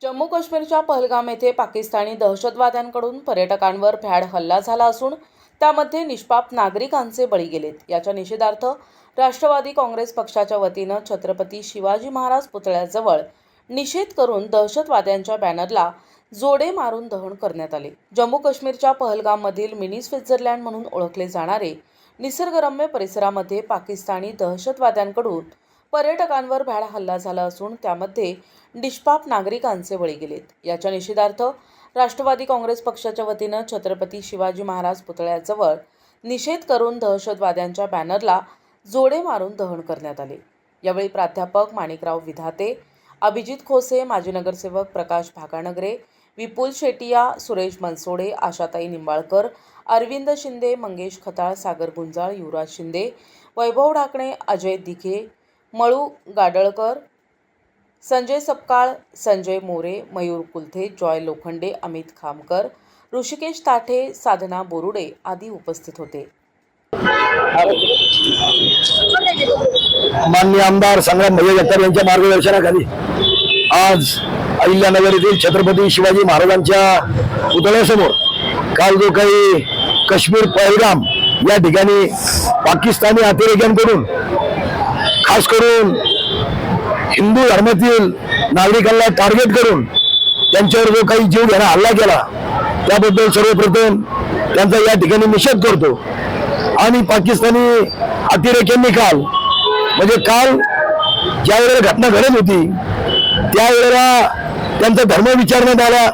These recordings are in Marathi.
जम्मू काश्मीरच्या पहलगाम येथे पाकिस्तानी दहशतवाद्यांकडून पर्यटकांवर भ्याड हल्ला झाला असून त्यामध्ये निष्पाप नागरिकांचे बळी गेलेत। याच्या निषेधार्थ राष्ट्रवादी काँग्रेस पक्षाच्या वतीने छत्रपती शिवाजी महाराज पुतळ्याजवळ निषेध करून दहशतवाद्यांच्या बॅनरला जोडे मारून दहन करण्यात आले। जम्मू काश्मीरच्या पहलगाममधील मिनी स्वित्झर्लंड म्हणून ओळखले जाणारे निसर्गरम्य परिसरामध्ये पाकिस्तानी दहशतवाद्यांकडून पर्यटकांवर भ्याड हल्ला झाला असून त्यामध्ये निष्पाप नागरिकांचे बळी गेलेत। याच्या निषेधार्थ राष्ट्रवादी काँग्रेस पक्षाच्या वतीने छत्रपती शिवाजी महाराज पुतळ्याजवळ निषेध करून दहशतवाद्यांच्या बॅनरला जोडे मारून दहन करण्यात आले। यावेळी प्राध्यापक माणिकराव विधाते, अभिजित खोसे, माजी नगरसेवक प्रकाश भागानगरे, विपुल शेटिया, सुरेश मनसोडे, आशाताई निंबाळकर, अरविंद शिंदे, मंगेश खताळ, सागर गुंजाळ, युवराज शिंदे, वैभव ढाकणे, अजय दिघे, मळू गाडळकर, संजय सपकाळ, संजय मोरे, मयूर कुलथे, जॉय लोखंडे, अमित खामकर, ऋषिकेश ताठे, साधना बोरुडे आदी उपस्थित होते। माननीय आमदार संग्राम भैया जगताप यांच्या मार्गदर्शनाखाली आज अहिल्यानगर येथील छत्रपती शिवाजी महाराजांच्या पुतळ्यासमोर काल जो काही काश्मीर पहलगाम या ठिकाणी पाकिस्तानी अतिरेक्यांकडून खास करून हिंदू धर्मातील नागरिकांना टार्गेट करून त्यांच्यावर जो काही जीव घेणा हल्ला केला त्याबद्दल सर्वप्रथम त्यांचा या ठिकाणी निषेध करतो। आणि पाकिस्तानी अतिरेक्यांनी काल ज्या वेळेला घटना घडत होती त्यावेळेला त्यांचा धर्म विचारण्यात आला,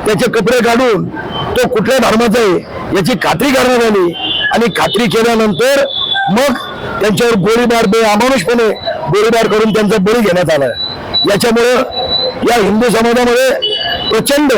त्याचे कपडे काढून तो कुठल्या धर्माचा आहे याची खात्री करण्यात आली आणि खात्री केल्यानंतर मग त्यांच्यावर गोळीबार अमानुषपणे गोळीबार करून त्यांचा बळी घेण्यात आला। याच्यामुळे या हिंदू समाजामध्ये प्रचंड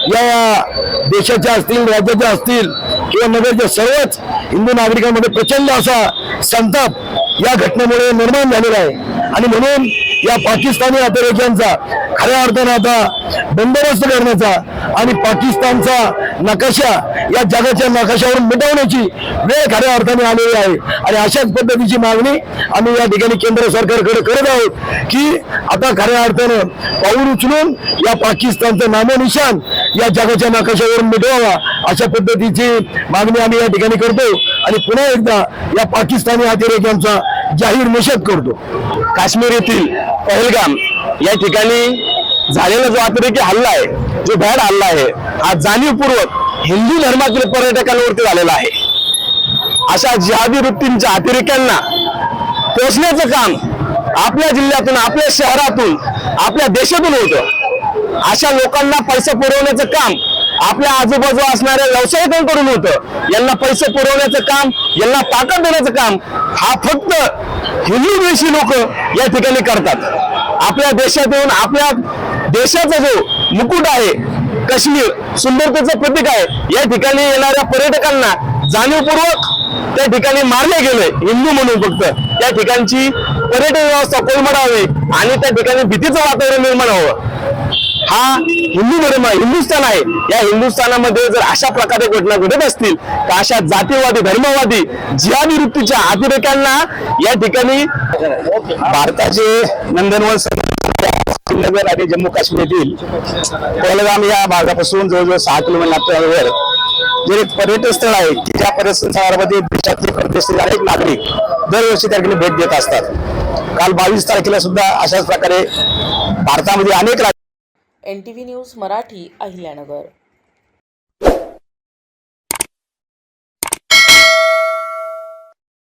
या देशाच्या असतील, राज्याच्या असतील किंवा नगरच्या सर्वच हिंदू नागरिकांमध्ये प्रचंड असा संताप या घटनेमुळे निर्माण झालेला आहे। आणि म्हणून या पाकिस्तानी अतिरेक्यांचा खऱ्या अर्थाने आता बंदोबस्त करण्याचा आणि पाकिस्तानचा नकाशा या जगाच्या नकाशावरून मिटवण्याची वेळ खऱ्या अर्थाने आलेली आहे। आणि अशाच पद्धतीची मागणी आम्ही या ठिकाणी केंद्र सरकारकडे करत आहोत की आता खऱ्या अर्थाने पाऊल उचलून या पाकिस्तानचं नामोनिशान या जगाच्या नकाशावरून मिटवावा अशा पद्धतीची मागणी आम्ही या ठिकाणी करतो आणि पुन्हा एकदा या पाकिस्तानी अतिरेक्यांचा जाहीर निषेध करतो। काश्मीर येथील पहलगाम या ठिकाणी झालेला जो अतिरेकी हल्ला आहे, जो भ्याड हल्ला आहे, हा जाणीवपूर्वक हिंदू धर्मातील पर्यटकांवरती झालेला आहे। अशा जिहादी वृत्तींच्या अतिरेक्यांना पोचण्याचं काम आपल्या जिल्ह्यातून, आपल्या शहरातून, आपल्या देशातून होतं। अशा लोकांना पैसे पुरवण्याचं काम आपल्या आजूबाजू असणाऱ्या व्यावसायिकांकडून होतं। यांना पैसे पुरवण्याचं काम, यांना ताकद देण्याचं काम हा फक्त हिंदू देशी लोक या ठिकाणी करतात। आपल्या देशातून, आपल्या देशाचा जो मुकुट आहे काश्मीर, सुंदरतेचं प्रतीक आहे, या ठिकाणी येणाऱ्या पर्यटकांना जाणीवपूर्वक त्या ठिकाणी मारले गेले हिंदू म्हणून। फक्त त्या ठिकाणची पर्यटन व्यवस्था कोलमडावी आणि त्या ठिकाणी भीतीचं वातावरण निर्माण व्हावं। हा हिंदू धर्म हिंदुस्थान आहे। या हिंदुस्थानामध्ये जर अशा प्रकारे घटना घडत असतील तर अशा जातीवादी, धर्मवादी, जिहादी वृत्तीच्या अतिरेक्यांना या ठिकाणी भारताचे नंदनवन श्रीनगर आणि जम्मू काश्मीर येथील पहलगाम या भागापासून जवळजवळ 6 किलोमीटरवर जे एक पर्यटन स्थळ आहे की ज्या पर्यटन स्थळामध्ये देशातील परदेशी अनेक नागरिक दरवर्षी त्या ठिकाणी भेट देत असतात। काल 22 तारखेला सुद्धा अशाच प्रकारे भारतामध्ये अनेक NTV न्यूज मराठी, अहिल्यानगर।